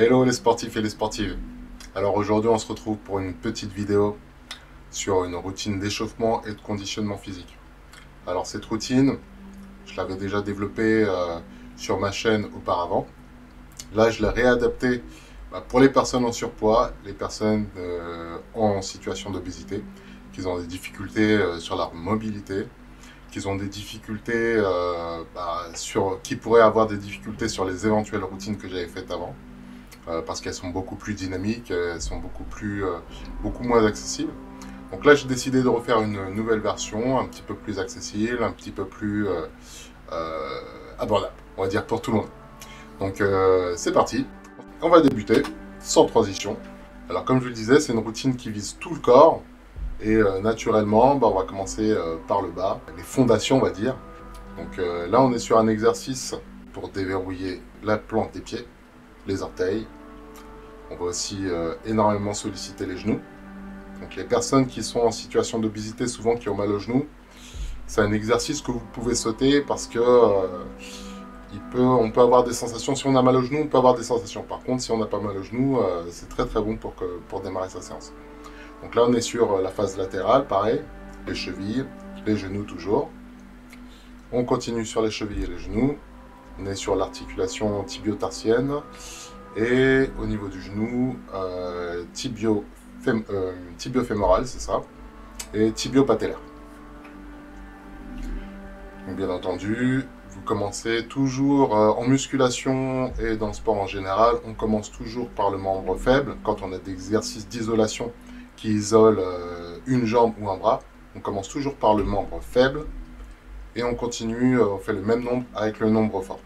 Hello les sportifs et les sportives. Alors aujourd'hui on se retrouve pour une petite vidéo sur une routine d'échauffement et de conditionnement physique. Alors cette routine, je l'avais déjà développée sur ma chaîne auparavant. Là je l'ai réadaptée pour les personnes en surpoids, les personnes en situation d'obésité, qui ont des difficultés sur leur mobilité, qui ont des difficultés qui pourraient avoir des difficultés sur les éventuelles routines que j'avais faites avant. Parce qu'elles sont beaucoup plus dynamiques, elles sont beaucoup moins accessibles. Donc là, j'ai décidé de refaire une nouvelle version, un petit peu plus accessible, un petit peu plus abordable, on va dire pour tout le monde. Donc c'est parti, on va débuter sans transition. Alors comme je vous le disais, c'est une routine qui vise tout le corps et naturellement, on va commencer par le bas, les fondations on va dire. Donc là, on est sur un exercice pour déverrouiller la plante des pieds, les orteils. On va aussi énormément solliciter les genoux. Donc les personnes qui sont en situation d'obésité, souvent qui ont mal aux genoux, c'est un exercice que vous pouvez sauter parce que on peut avoir des sensations. Si on a mal aux genoux, on peut avoir des sensations. Par contre, si on n'a pas mal aux genoux, c'est très très bon pour démarrer sa séance. Donc là, on est sur la phase latérale, pareil, les chevilles, les genoux toujours. On continue sur les chevilles et les genoux. On est sur l'articulation tibio-tarsienne. Et au niveau du genou, tibio-fémoral, c'est ça, et tibio-patellaire. Donc bien entendu, vous commencez toujours en musculation et dans le sport en général, on commence toujours par le membre faible. Quand on a des exercices d'isolation qui isolent une jambe ou un bras, on commence toujours par le membre faible et on continue, on fait le même nombre avec le nombre fort.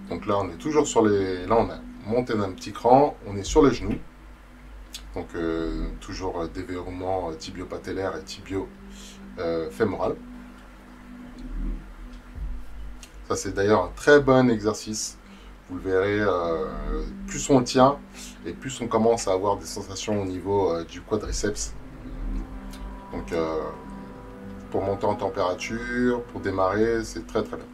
Donc là, on est toujours sur les... Là, on a monté d'un petit cran, on est sur les genoux. Donc toujours déverrouillement tibio-patellaire et tibio-fémoral. Ça, c'est d'ailleurs un très bon exercice. Vous le verrez, plus on le tient et plus on commence à avoir des sensations au niveau du quadriceps. Donc pour monter en température, pour démarrer, c'est très très bien.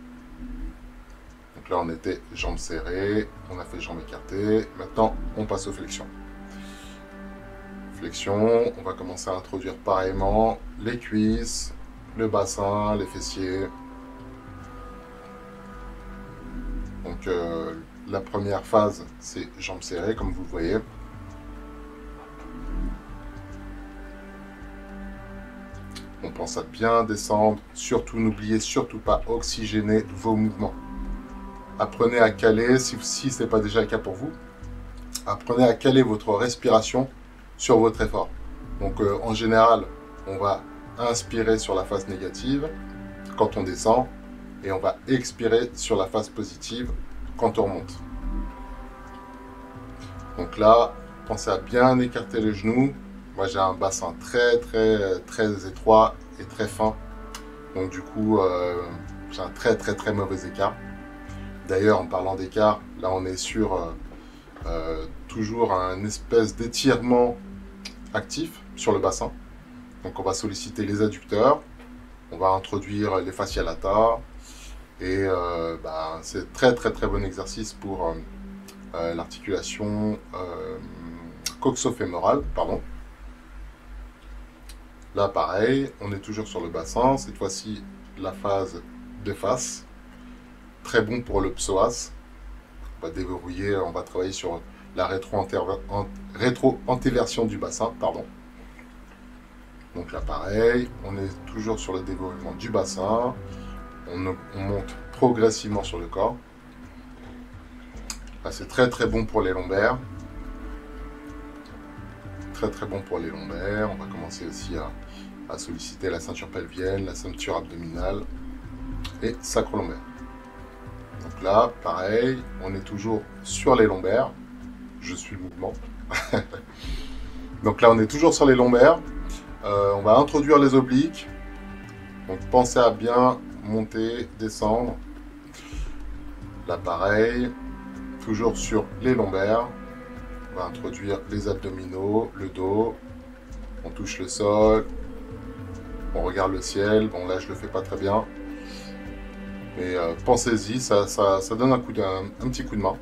Donc là, on était jambes serrées, on a fait jambes écartées. Maintenant, on passe aux flexions. Flexion, on va commencer à introduire pareillement les cuisses, le bassin, les fessiers. Donc la première phase, c'est jambes serrées, comme vous le voyez. On pense à bien descendre. Surtout, n'oubliez surtout pas oxygéner vos mouvements. Apprenez à caler, si ce n'est pas déjà le cas pour vous, apprenez à caler votre respiration sur votre effort. Donc en général, on va inspirer sur la phase négative quand on descend et on va expirer sur la phase positive quand on remonte. Donc là, pensez à bien écarter les genoux. Moi, j'ai un bassin très étroit et très fin. Donc du coup, j'ai un très mauvais écart. D'ailleurs, en parlant d'écart, là on est sur toujours un espèce d'étirement actif sur le bassin. Donc on va solliciter les adducteurs, on va introduire les fascia lata et c'est très bon exercice pour l'articulation coxofémorale, pardon. Là pareil, on est toujours sur le bassin, cette fois-ci la phase de face. Très bon pour le psoas. On va déverrouiller, on va travailler sur la rétro-antéversion du bassin, pardon. Donc là pareil, on est toujours sur le déverrouillement du bassin. On monte progressivement sur le corps. Là c'est très bon pour les lombaires. Très bon pour les lombaires. On va commencer aussi à solliciter la ceinture pelvienne, la ceinture abdominale et sacro-lombaire. Donc là, pareil, on est toujours sur les lombaires. Je suis le mouvement. Donc là, on est toujours sur les lombaires. On va introduire les obliques. Donc pensez à bien monter, descendre. Là, pareil, toujours sur les lombaires. On va introduire les abdominaux, le dos. On touche le sol. On regarde le ciel. Bon, là, je le fais pas très bien. Mais pensez-y, ça donne un petit coup de main.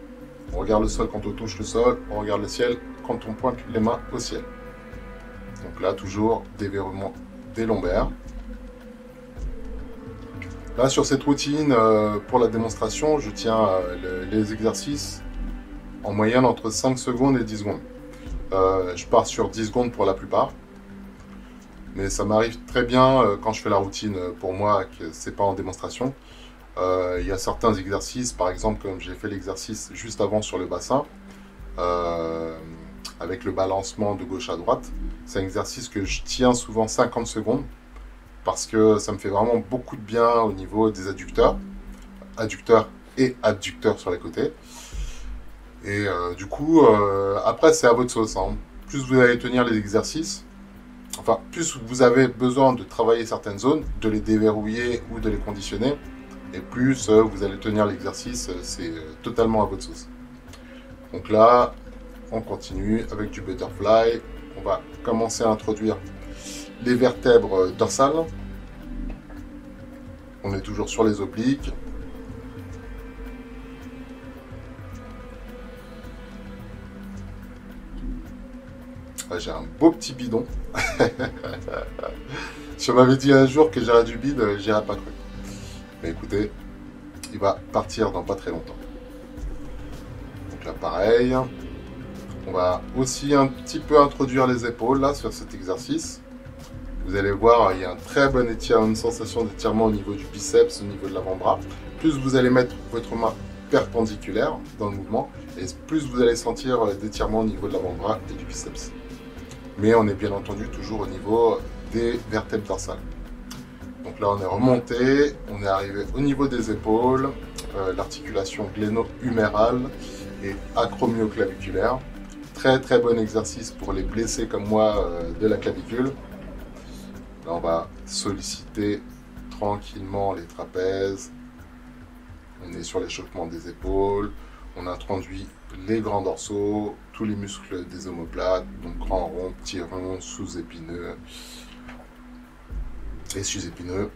On regarde le sol quand on touche le sol, on regarde le ciel quand on pointe les mains au ciel. Donc là, toujours déverrouillement des lombaires. Là, sur cette routine, pour la démonstration, je tiens les exercices en moyenne entre 5 secondes et 10 secondes. Je pars sur 10 secondes pour la plupart. Mais ça m'arrive très bien quand je fais la routine pour moi, que c'est pas en démonstration. Il y a certains exercices, par exemple, comme j'ai fait l'exercice juste avant sur le bassin, avec le balancement de gauche à droite. C'est un exercice que je tiens souvent 50 secondes parce que ça me fait vraiment beaucoup de bien au niveau des adducteurs et adducteurs sur les côtés. Et du coup, après, c'est à votre sauce, hein. Plus vous allez tenir les exercices, enfin, plus vous avez besoin de travailler certaines zones, de les déverrouiller ou de les conditionner, et plus vous allez tenir l'exercice, c'est totalement à votre sauce. Donc là, on continue avec du butterfly. On va commencer à introduire les vertèbres dorsales. On est toujours sur les obliques. J'ai un beau petit bidon. Si on m'avait dit un jour que j'aurais du bide, j'y aurais pas cru. Mais écoutez, il va partir dans pas très longtemps. Donc là, pareil. On va aussi un petit peu introduire les épaules là sur cet exercice. Vous allez voir, il y a un très bon étirement, une sensation d'étirement au niveau du biceps, au niveau de l'avant-bras. Plus vous allez mettre votre main perpendiculaire dans le mouvement, et plus vous allez sentir d'étirement au niveau de l'avant-bras et du biceps. Mais on est bien entendu toujours au niveau des vertèbres dorsales. Donc là, on est remonté, on est arrivé au niveau des épaules, l'articulation gléno-humérale et acromyoclaviculaire. Très très bon exercice pour les blessés comme moi de la clavicule. Là, on va solliciter tranquillement les trapèzes. On est sur l'échauffement des épaules. On introduit les grands dorsaux, tous les muscles des omoplates, donc grand rond, petit rond, sous-épineux et sus-épineux.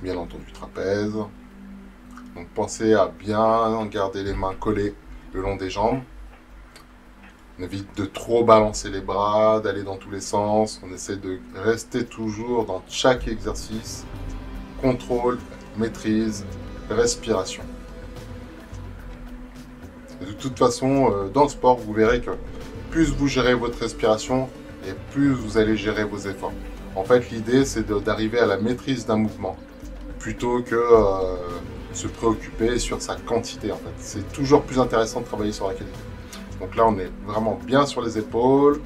Bien entendu, trapèze. Donc pensez à bien garder les mains collées le long des jambes. On évite de trop balancer les bras, d'aller dans tous les sens. On essaie de rester toujours dans chaque exercice. Contrôle, maîtrise, respiration. Et de toute façon, dans le sport, vous verrez que plus vous gérez votre respiration et plus vous allez gérer vos efforts. En fait, l'idée, c'est d'arriver à la maîtrise d'un mouvement plutôt que se préoccuper sur sa quantité. En fait, c'est toujours plus intéressant de travailler sur la qualité. Donc là, on est vraiment bien sur les épaules.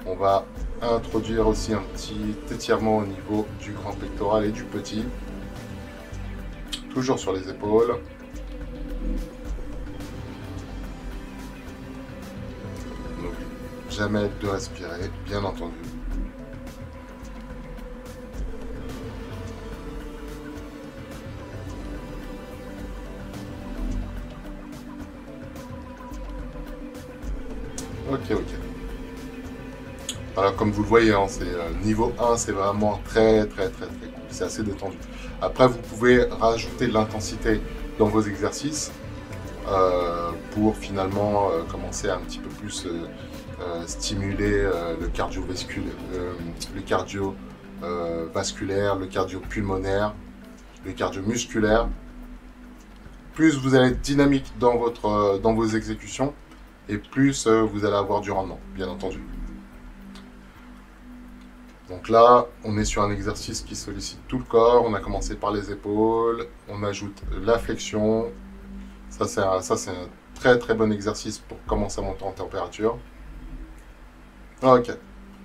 On va introduire aussi un petit étirement au niveau du grand pectoral et du petit. Toujours sur les épaules. N'oublie jamais de respirer, bien entendu. Ok. Alors, comme vous le voyez, hein, c'est niveau 1, c'est vraiment très cool. C'est assez détendu. Après, vous pouvez rajouter de l'intensité dans vos exercices pour finalement commencer à un petit peu plus stimuler le cardiovasculaire, le cardio-pulmonaire, le cardio-musculaire. Plus vous allez être dynamique dans vos exécutions, et plus vous allez avoir du rendement, bien entendu. Donc là, on est sur un exercice qui sollicite tout le corps. On a commencé par les épaules, on ajoute la flexion. Ça, c'est un très bon exercice pour commencer à monter en température. Ok,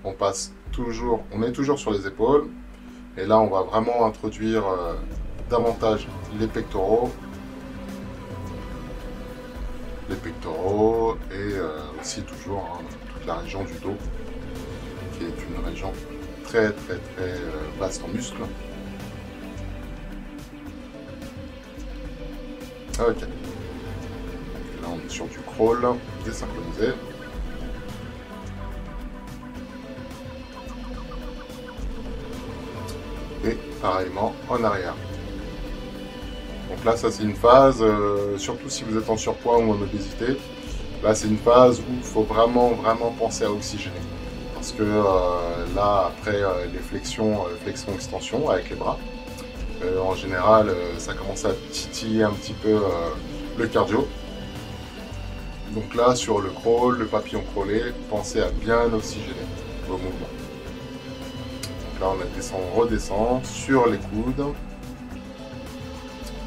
on est toujours sur les épaules. Et là, on va vraiment introduire davantage les pectoraux. Et aussi toujours toute la région du dos, qui est une région très vaste en muscles. Ok. Là, on est sur du crawl désynchronisé. Et pareillement en arrière. Donc là, ça c'est une phase, surtout si vous êtes en surpoids ou en obésité, là c'est une phase où il faut vraiment penser à oxygéner. Parce que là, après les flexion-extension avec les bras, en général, ça commence à titiller un petit peu le cardio. Donc là, sur le crawl, le papillon crawlé, pensez à bien oxygéner vos mouvements. Donc là, on redescend sur les coudes.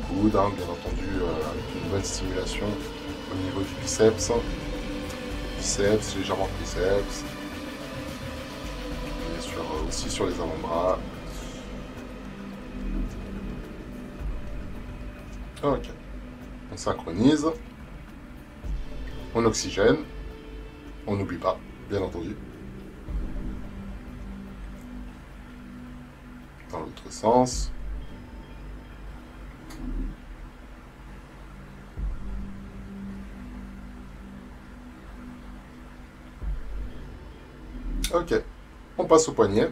Coudes, hein, bien entendu, avec une bonne stimulation au niveau du biceps. Biceps, légèrement triceps. Et aussi sur les avant-bras. Ok. On synchronise. On oxygène. On n'oublie pas, bien entendu. Dans l'autre sens. Ok. On passe au poignet.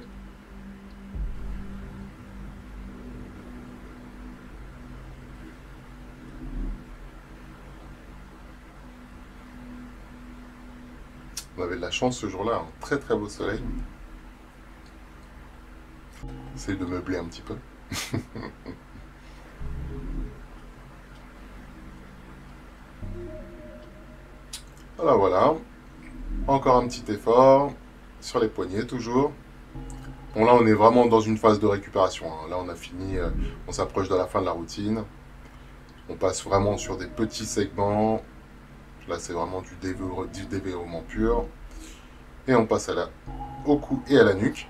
On avait de la chance ce jour-là, un très beau soleil. J'essaie de meubler un petit peu. Voilà. Encore un petit effort sur les poignets toujours. Bon là on est vraiment dans une phase de récupération. Hein. Là on a fini, on s'approche de la fin de la routine. On passe vraiment sur des petits segments. Là c'est vraiment du déverrouillement pur. Et on passe au cou et à la nuque.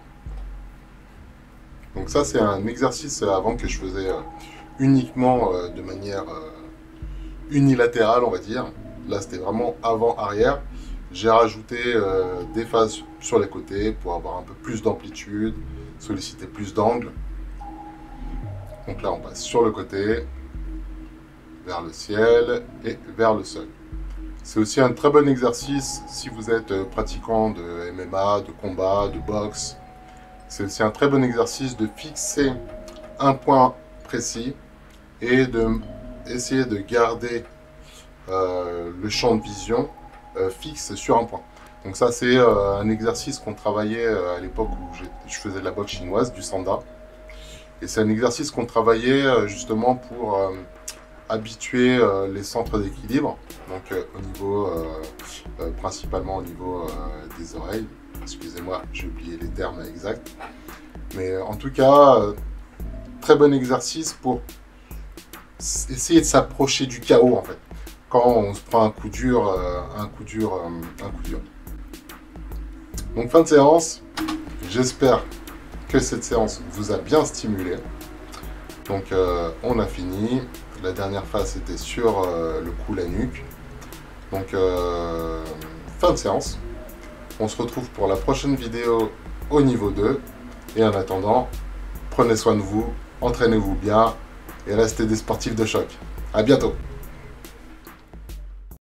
Donc ça c'est un exercice avant que je faisais uniquement de manière unilatérale on va dire. Là c'était vraiment avant-arrière. J'ai rajouté des phases sur les côtés pour avoir un peu plus d'amplitude, solliciter plus d'angle. Donc là on passe sur le côté, vers le ciel et vers le sol. C'est aussi un très bon exercice si vous êtes pratiquant de MMA, de combat, de boxe. C'est aussi un très bon exercice de fixer un point précis et d'essayer de garder le champ de vision fixe sur un point. Donc ça c'est un exercice qu'on travaillait à l'époque où je faisais de la boxe chinoise, du sanda. Et c'est un exercice qu'on travaillait justement pour habituer les centres d'équilibre, donc au niveau, principalement au niveau des oreilles. Excusez-moi, j'ai oublié les termes exacts. Mais en tout cas, très bon exercice pour essayer de s'approcher du chaos en fait. Quand on se prend un coup dur, un coup dur. Donc fin de séance, j'espère que cette séance vous a bien stimulé. Donc on a fini. La dernière phase c'était sur le cou, la nuque. Donc fin de séance. On se retrouve pour la prochaine vidéo au niveau 2. Et en attendant, prenez soin de vous, entraînez-vous bien et restez des sportifs de choc. À bientôt.